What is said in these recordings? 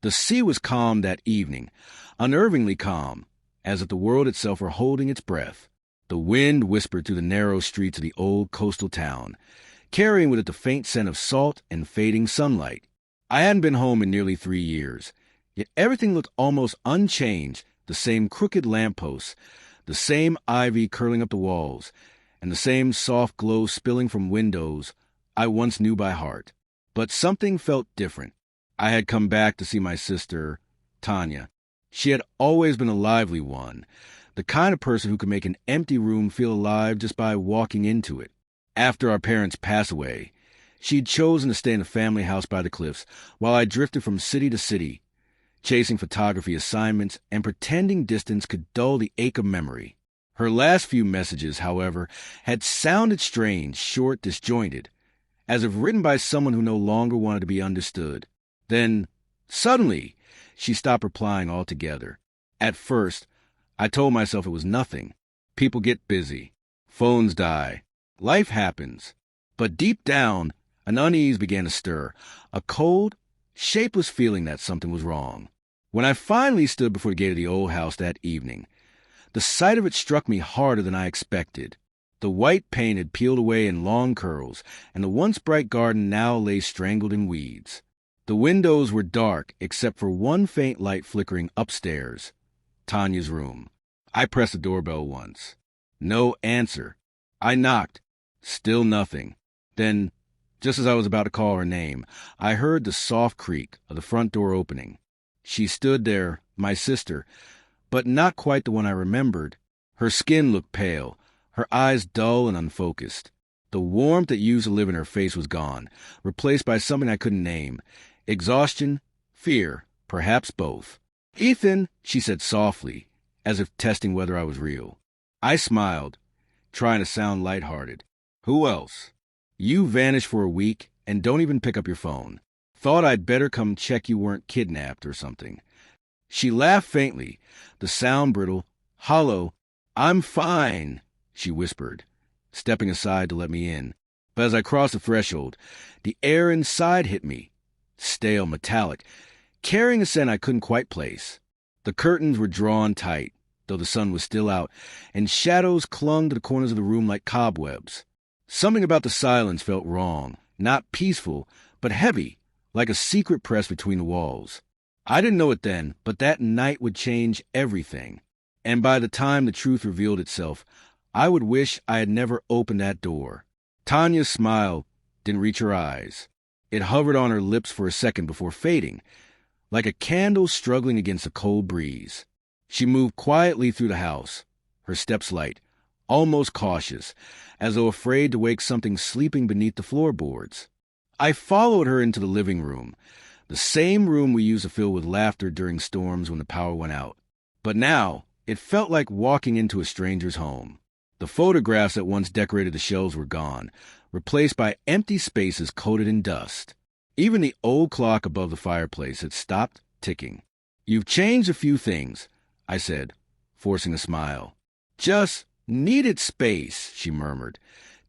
The sea was calm that evening, unnervingly calm, as if the world itself were holding its breath. The wind whispered through the narrow streets of the old coastal town, carrying with it the faint scent of salt and fading sunlight. I hadn't been home in nearly 3 years, yet everything looked almost unchanged, the same crooked lampposts, the same ivy curling up the walls, and the same soft glow spilling from windows I once knew by heart. But something felt different. I had come back to see my sister, Tanya. She had always been a lively one, the kind of person who could make an empty room feel alive just by walking into it. After our parents passed away, she'd chosen to stay in a family house by the cliffs while I drifted from city to city, chasing photography assignments and pretending distance could dull the ache of memory. Her last few messages, however, had sounded strange, short, disjointed, as if written by someone who no longer wanted to be understood. Then, suddenly, she stopped replying altogether. At first, I told myself it was nothing. People get busy. Phones die. Life happens. But deep down, an unease began to stir, a cold, shapeless feeling that something was wrong. When I finally stood before the gate of the old house that evening, the sight of it struck me harder than I expected. The white paint had peeled away in long curls, and the once bright garden now lay strangled in weeds. The windows were dark, except for one faint light flickering upstairs, Tanya's room. I pressed the doorbell once. No answer. I knocked. Still nothing. Then, just as I was about to call her name, I heard the soft creak of the front door opening. She stood there, my sister, but not quite the one I remembered. Her skin looked pale, her eyes dull and unfocused. The warmth that used to live in her face was gone, replaced by something I couldn't name. Exhaustion, fear, perhaps both. "Ethan," she said softly, as if testing whether I was real. I smiled, trying to sound lighthearted. "Who else? You vanished for a week and don't even pick up your phone. Thought I'd better come check you weren't kidnapped or something." She laughed faintly, the sound brittle, hollow. "I'm fine," she whispered, stepping aside to let me in. But as I crossed the threshold, the air inside hit me, stale, metallic, carrying a scent I couldn't quite place. The curtains were drawn tight, though the sun was still out, and shadows clung to the corners of the room like cobwebs. Something about the silence felt wrong, not peaceful, but heavy, like a secret press between the walls. I didn't know it then, but that night would change everything. And by the time the truth revealed itself, I would wish I had never opened that door. Tanya's smile didn't reach her eyes. It hovered on her lips for a second before fading, like a candle struggling against a cold breeze. She moved quietly through the house, her steps light, almost cautious, as though afraid to wake something sleeping beneath the floorboards. I followed her into the living room, the same room we used to fill with laughter during storms when the power went out. But now, it felt like walking into a stranger's home. The photographs that once decorated the shelves were gone, replaced by empty spaces coated in dust. Even the old clock above the fireplace had stopped ticking. "You've changed a few things," I said, forcing a smile. "Just needed space," she murmured,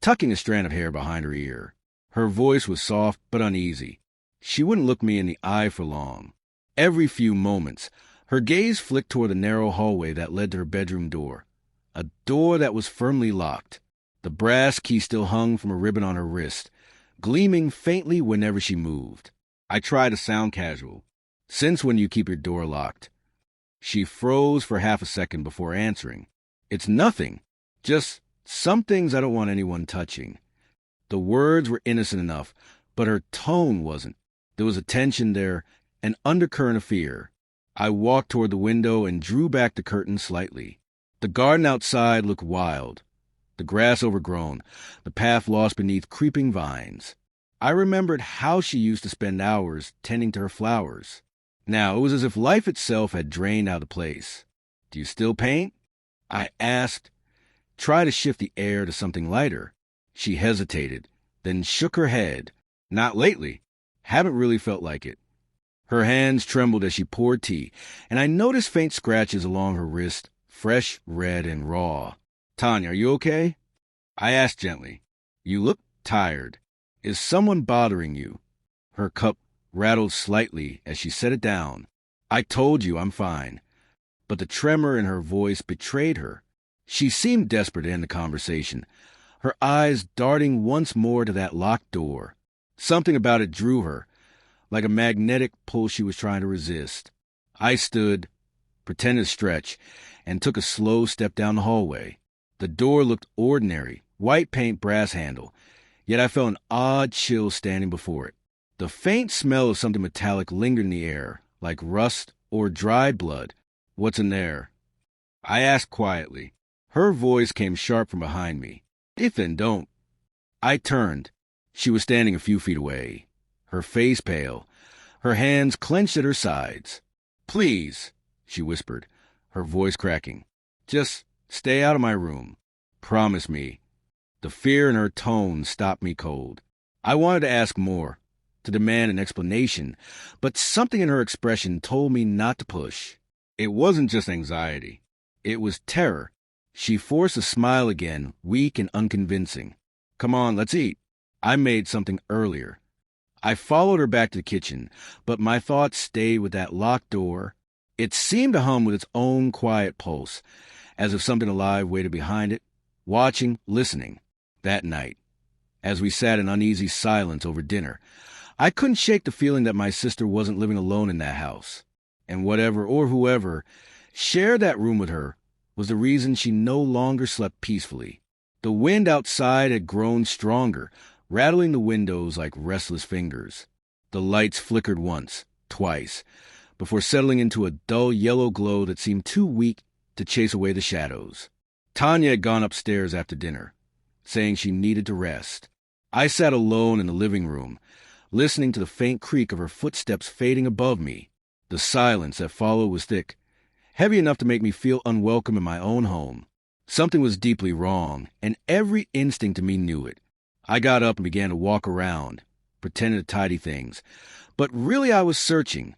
tucking a strand of hair behind her ear. Her voice was soft but uneasy. She wouldn't look me in the eye for long. Every few moments, her gaze flicked toward the narrow hallway that led to her bedroom door, a door that was firmly locked. The brass key still hung from a ribbon on her wrist, gleaming faintly whenever she moved. I tried to sound casual. "Since when you keep your door locked?" She froze for half a second before answering. "It's nothing. Just some things I don't want anyone touching." The words were innocent enough, but her tone wasn't. There was a tension there, an undercurrent of fear. I walked toward the window and drew back the curtain slightly. The garden outside looked wild, the grass overgrown, the path lost beneath creeping vines. I remembered how she used to spend hours tending to her flowers. Now it was as if life itself had drained out of the place. "Do you still paint?" I asked, tried to shift the air to something lighter. She hesitated, then shook her head. "Not lately. Haven't really felt like it." Her hands trembled as she poured tea, and I noticed faint scratches along her wrist, fresh, red, and raw. "Tanya, are you okay?" I asked gently. "You look tired. Is someone bothering you?" Her cup rattled slightly as she set it down. "I told you I'm fine." But the tremor in her voice betrayed her. She seemed desperate to end the conversation, her eyes darting once more to that locked door. Something about it drew her, like a magnetic pull she was trying to resist. I stood, pretended to stretch, and took a slow step down the hallway. The door looked ordinary, white paint brass handle, yet I felt an odd chill standing before it. The faint smell of something metallic lingered in the air, like rust or dried blood. "What's in there?" I asked quietly. Her voice came sharp from behind me. "Ethan, don't." I turned. She was standing a few feet away, her face pale, her hands clenched at her sides. "Please," she whispered, her voice cracking. "Just stay out of my room. Promise me." The fear in her tone stopped me cold. I wanted to ask more, to demand an explanation, but something in her expression told me not to push. It wasn't just anxiety. It was terror. She forced a smile again, weak and unconvincing. "Come on, let's eat. I made something earlier." I followed her back to the kitchen, but my thoughts stayed with that locked door. It seemed to hum with its own quiet pulse, as if something alive waited behind it, watching, listening. That night, as we sat in uneasy silence over dinner, I couldn't shake the feeling that my sister wasn't living alone in that house, and whatever or whoever shared that room with her was the reason she no longer slept peacefully. The wind outside had grown stronger, rattling the windows like restless fingers. The lights flickered once, twice, before settling into a dull yellow glow that seemed too weak to chase away the shadows. Tanya had gone upstairs after dinner, saying she needed to rest. I sat alone in the living room, listening to the faint creak of her footsteps fading above me. The silence that followed was thick, heavy enough to make me feel unwelcome in my own home. Something was deeply wrong, and every instinct in me knew it. I got up and began to walk around, pretending to tidy things, but really I was searching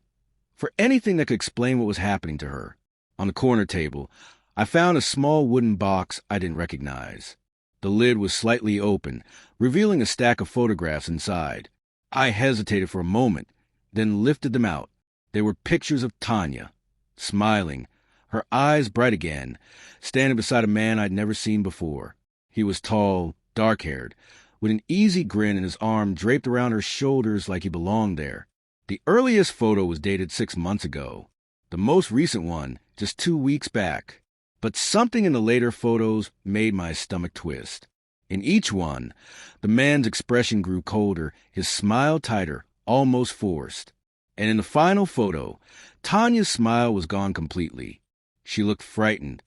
for anything that could explain what was happening to her. On the corner table, I found a small wooden box I didn't recognize. The lid was slightly open, revealing a stack of photographs inside. I hesitated for a moment, then lifted them out. They were pictures of Tanya, smiling, her eyes bright again, standing beside a man I'd never seen before. He was tall, dark-haired, with an easy grin and his arm draped around her shoulders like he belonged there. The earliest photo was dated 6 months ago, the most recent one just 2 weeks back. But something in the later photos made my stomach twist. In each one, the man's expression grew colder, his smile tighter, almost forced. And in the final photo, Tanya's smile was gone completely. She looked frightened.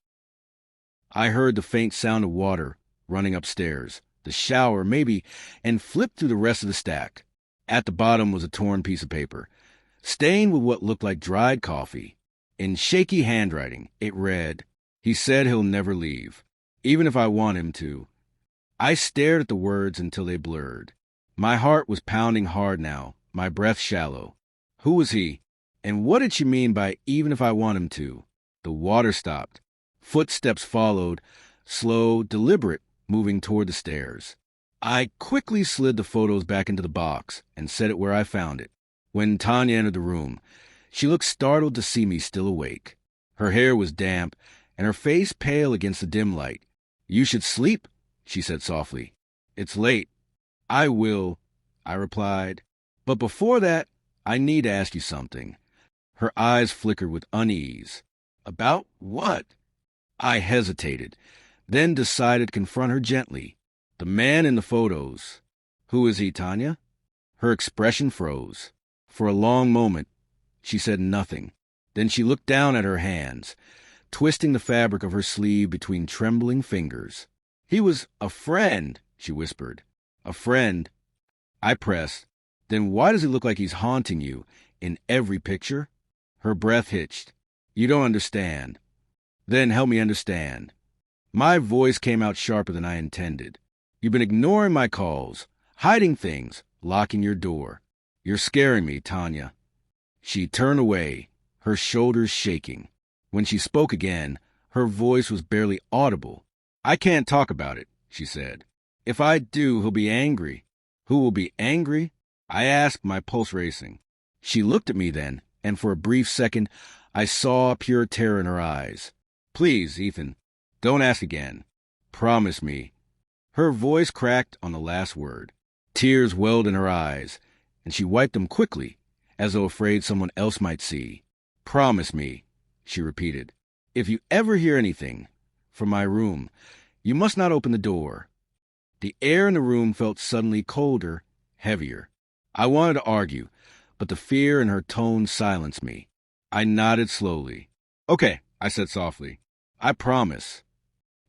I heard the faint sound of water running upstairs, the shower maybe, and flipped through the rest of the stack. At the bottom was a torn piece of paper, stained with what looked like dried coffee. In shaky handwriting, it read, "He said he'll never leave, even if I want him to." I stared at the words until they blurred. My heart was pounding hard now, my breath shallow. Who was he? And what did she mean by "even if I want him to"? The water stopped. Footsteps followed, slow, deliberate, moving toward the stairs. I quickly slid the photos back into the box and set it where I found it. When Tanya entered the room, she looked startled to see me still awake. Her hair was damp, and her face pale against the dim light. "You should sleep," she said softly. "It's late." "I will," I replied. "But before that, I need to ask you something." Her eyes flickered with unease. "About what?" I hesitated, then decided to confront her gently. "The man in the photos. Who is he, Tanya?" Her expression froze. For a long moment, she said nothing. Then she looked down at her hands, twisting the fabric of her sleeve between trembling fingers. "He was a friend," she whispered. "A friend?" I pressed. "Then why does he look like he's haunting you in every picture?" Her breath hitched. "You don't understand." "Then help me understand." My voice came out sharper than I intended. "You've been ignoring my calls, hiding things, locking your door. You're scaring me, Tanya." She turned away, her shoulders shaking. When she spoke again, her voice was barely audible. "I can't talk about it," she said. "If I do, he'll be angry." "Who will be angry?" I asked, my pulse racing. She looked at me then, and for a brief second, I saw pure terror in her eyes. Please, Ethan, don't ask again. Promise me. Her voice cracked on the last word. Tears welled in her eyes, and she wiped them quickly, as though afraid someone else might see. Promise me, she repeated. If you ever hear anything from my room, you must not open the door. The air in the room felt suddenly colder, heavier. I wanted to argue, but the fear in her tone silenced me. I nodded slowly. Okay, I said softly. I promise.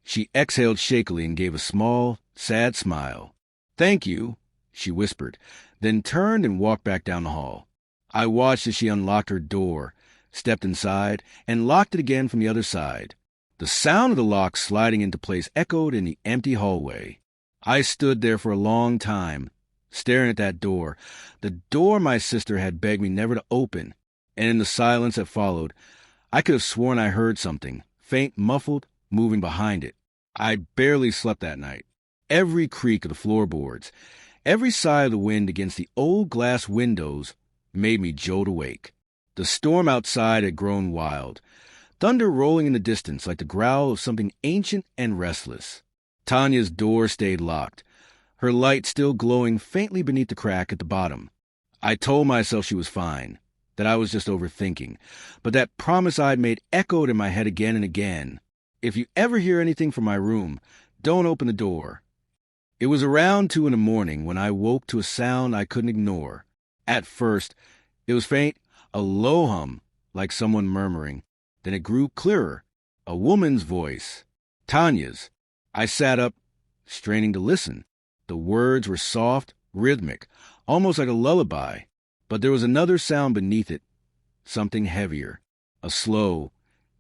She exhaled shakily and gave a small, sad smile. Thank you, she whispered, then turned and walked back down the hall. I watched as she unlocked her door, stepped inside, and locked it again from the other side. The sound of the lock sliding into place echoed in the empty hallway. I stood there for a long time, staring at that door, the door my sister had begged me never to open, and in the silence that followed, I could have sworn I heard something, faint, muffled, moving behind it. I barely slept that night. Every creak of the floorboards, every sigh of the wind against the old glass windows made me jolt awake. The storm outside had grown wild, thunder rolling in the distance like the growl of something ancient and restless. Tanya's door stayed locked, her light still glowing faintly beneath the crack at the bottom. I told myself she was fine, that I was just overthinking, but that promise I'd made echoed in my head again and again. If you ever hear anything from my room, don't open the door. It was around 2 a.m. when I woke to a sound I couldn't ignore. At first, it was faint, a low hum, like someone murmuring. Then it grew clearer, a woman's voice. Tanya's. I sat up, straining to listen. The words were soft, rhythmic, almost like a lullaby. But there was another sound beneath it, something heavier, a slow,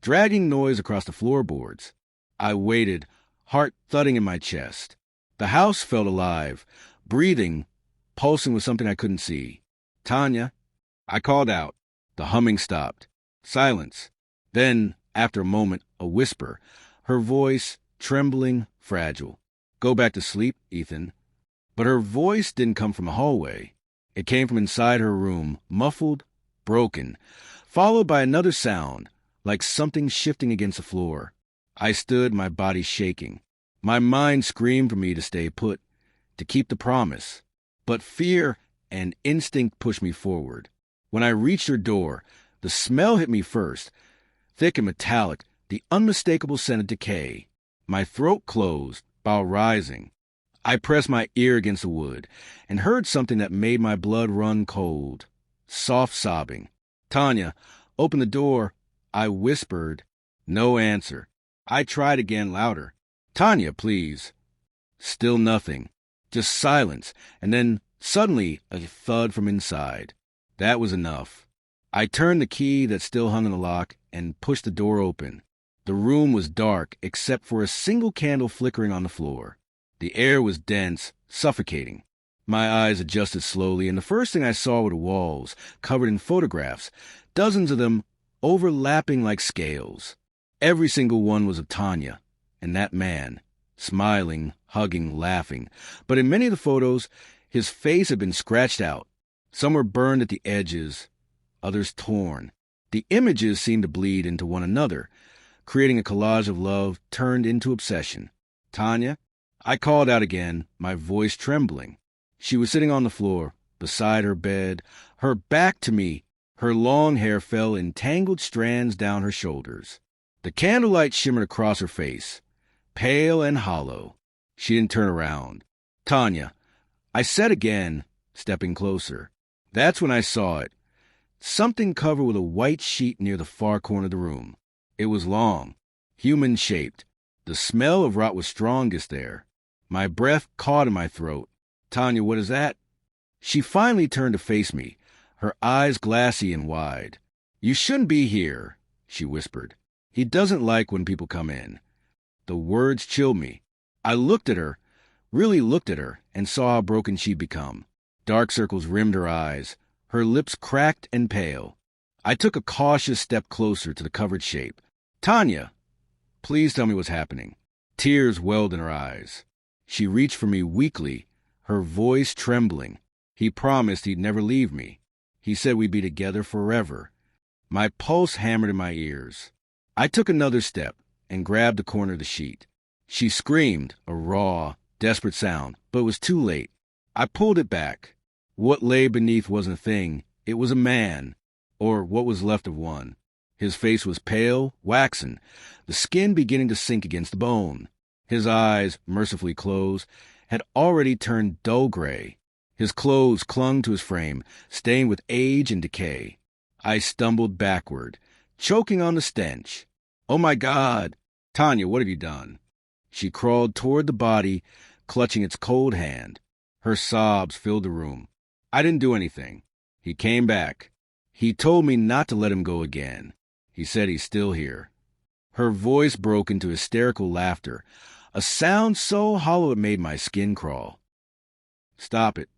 dragging noise across the floorboards. I waited, heart thudding in my chest. The house felt alive, breathing, pulsing with something I couldn't see. Tanya, I called out. The humming stopped. Silence. Then, after a moment, a whisper, her voice trembling, fragile. Go back to sleep, Ethan. But her voice didn't come from the hallway. It came from inside her room, muffled, broken, followed by another sound, like something shifting against the floor. I stood, my body shaking. My mind screamed for me to stay put, to keep the promise. But fear and instinct pushed me forward. When I reached her door, the smell hit me first, thick and metallic, the unmistakable scent of decay. My throat closed, bowel rising. I pressed my ear against the wood and heard something that made my blood run cold. Soft sobbing. Tanya, open the door. I whispered. No answer. I tried again, louder. Tanya, please. Still nothing. Just silence, and then suddenly a thud from inside. That was enough. I turned the key that still hung in the lock and pushed the door open. The room was dark except for a single candle flickering on the floor. The air was dense, suffocating. My eyes adjusted slowly, and the first thing I saw were the walls, covered in photographs, dozens of them overlapping like scales. Every single one was of Tanya and that man, smiling, hugging, laughing. But in many of the photos, his face had been scratched out. Some were burned at the edges, others torn. The images seemed to bleed into one another, creating a collage of love turned into obsession. Tanya? I called out again, my voice trembling. She was sitting on the floor, beside her bed, her back to me. Her long hair fell in tangled strands down her shoulders. The candlelight shimmered across her face, pale and hollow. She didn't turn around. Tanya, I said again, stepping closer. That's when I saw it. Something covered with a white sheet near the far corner of the room. It was long, human-shaped. The smell of rot was strongest there. My breath caught in my throat. Tanya, what is that? She finally turned to face me, her eyes glassy and wide. You shouldn't be here, she whispered. He doesn't like when people come in. The words chilled me. I looked at her, really looked at her, and saw how broken she'd become. Dark circles rimmed her eyes, her lips cracked and pale. I took a cautious step closer to the covered shape. Tanya, please tell me what's happening. Tears welled in her eyes. She reached for me weakly, her voice trembling. He promised he'd never leave me. He said we'd be together forever. My pulse hammered in my ears. I took another step and grabbed the corner of the sheet. She screamed, a raw, desperate sound, but it was too late. I pulled it back. What lay beneath wasn't a thing. It was a man, or what was left of one. His face was pale, waxen, the skin beginning to sink against the bone. His eyes, mercifully closed, had already turned dull gray. His clothes clung to his frame, stained with age and decay. I stumbled backward, choking on the stench. "Oh, my God! Tanya, what have you done?" She crawled toward the body, clutching its cold hand. Her sobs filled the room. "I didn't do anything." He came back. He told me not to let him go again. He said he's still here. Her voice broke into hysterical laughter, a sound so hollow it made my skin crawl. "Stop it,"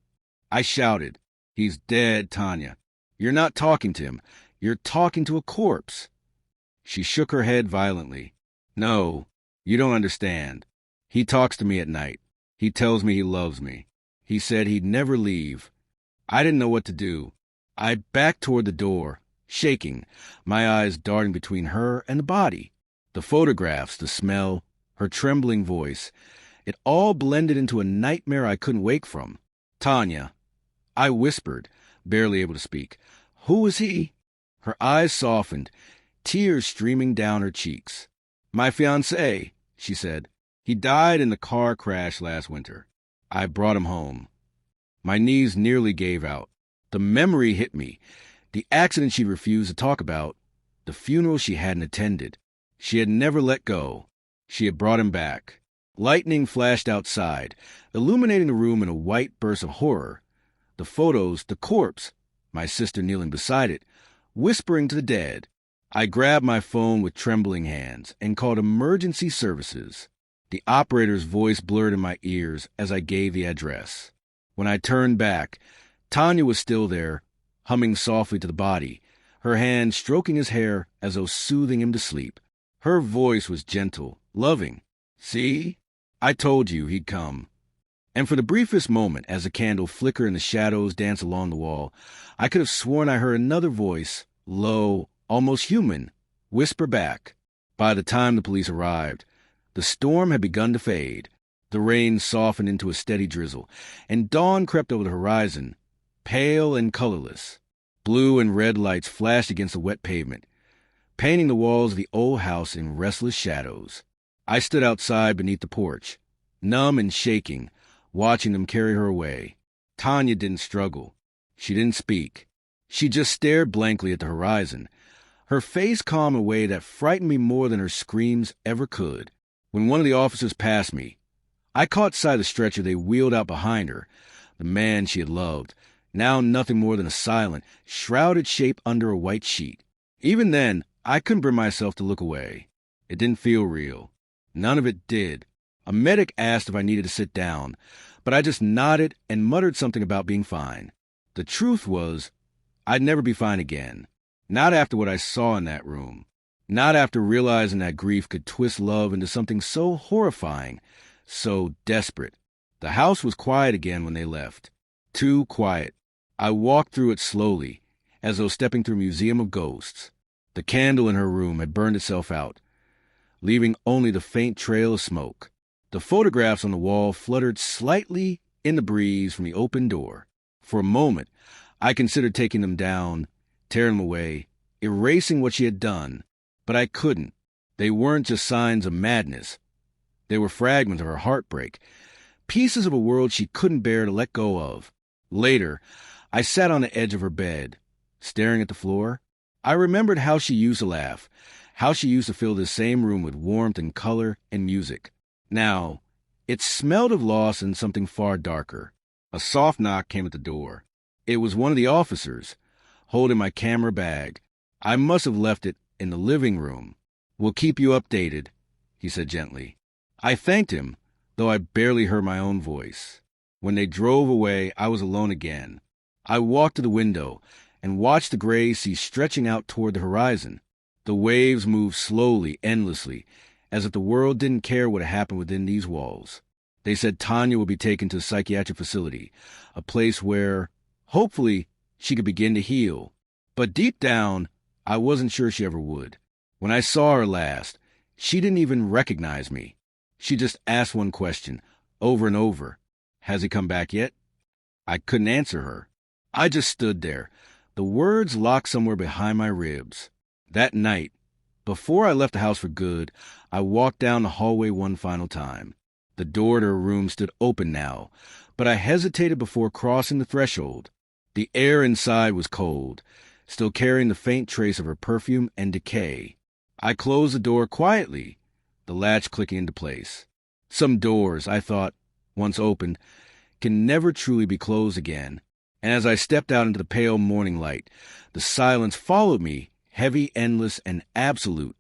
I shouted. "He's dead, Tanya. You're not talking to him. You're talking to a corpse." She shook her head violently. "No, you don't understand. He talks to me at night. He tells me he loves me. He said he'd never leave." I didn't know what to do. I backed toward the door, shaking, my eyes darting between her and the body. The photographs, the smell, her trembling voice, it all blended into a nightmare I couldn't wake from. "Tanya," I whispered, barely able to speak. "Who is he?" Her eyes softened, tears streaming down her cheeks. "My fiancé," she said. "He died in the car crash last winter. I brought him home." My knees nearly gave out. The memory hit me. The accident she refused to talk about. The funeral she hadn't attended. She had never let go. She had brought him back. Lightning flashed outside, illuminating the room in a white burst of horror. The photos, the corpse, my sister kneeling beside it, whispering to the dead. I grabbed my phone with trembling hands and called emergency services. The operator's voice blurred in my ears as I gave the address. When I turned back, Tanya was still there, humming softly to the body, her hand stroking his hair as though soothing him to sleep. Her voice was gentle, loving. "See? I told you he'd come." And for the briefest moment, as the candle flickered and the shadows danced along the wall, I could have sworn I heard another voice, low, almost human, whisper back. By the time the police arrived, the storm had begun to fade. The rain softened into a steady drizzle, and dawn crept over the horizon, pale and colorless. Blue and red lights flashed against the wet pavement, painting the walls of the old house in restless shadows. I stood outside beneath the porch, numb and shaking, watching them carry her away. Tanya didn't struggle. She didn't speak. She just stared blankly at the horizon, her face calm in a way that frightened me more than her screams ever could. When one of the officers passed me, I caught sight of the stretcher they wheeled out behind her, the man she had loved, now nothing more than a silent, shrouded shape under a white sheet. Even then, I couldn't bring myself to look away. It didn't feel real. None of it did. A medic asked if I needed to sit down, but I just nodded and muttered something about being fine. The truth was, I'd never be fine again. Not after what I saw in that room. Not after realizing that grief could twist love into something so horrifying, so desperate. The house was quiet again when they left. Too quiet. I walked through it slowly, as though stepping through a museum of ghosts. The candle in her room had burned itself out, leaving only the faint trail of smoke. The photographs on the wall fluttered slightly in the breeze from the open door. For a moment, I considered taking them down, tearing them away, erasing what she had done. But I couldn't. They weren't just signs of madness. They were fragments of her heartbreak, pieces of a world she couldn't bear to let go of. Later, I sat on the edge of her bed, staring at the floor. I remembered how she used to laugh, how she used to fill this same room with warmth and color and music. Now, it smelled of loss and something far darker. A soft knock came at the door. It was one of the officers, holding my camera bag. I must have left it in the living room. "We'll keep you updated," he said gently. I thanked him, though I barely heard my own voice. When they drove away, I was alone again. I walked to the window and watched the gray sea stretching out toward the horizon. The waves moved slowly, endlessly, as if the world didn't care what had happened within these walls. They said Tanya would be taken to a psychiatric facility, a place where, hopefully, she could begin to heal. But deep down, I wasn't sure she ever would. When I saw her last, she didn't even recognize me. She just asked one question, over and over. Has he come back yet? I couldn't answer her. I just stood there, the words locked somewhere behind my ribs. That night, before I left the house for good, I walked down the hallway one final time. The door to her room stood open now, but I hesitated before crossing the threshold. The air inside was cold, still carrying the faint trace of her perfume and decay. I closed the door quietly, the latch clicking into place. Some doors, I thought, once opened, can never truly be closed again. And as I stepped out into the pale morning light, the silence followed me, heavy, endless, and absolute.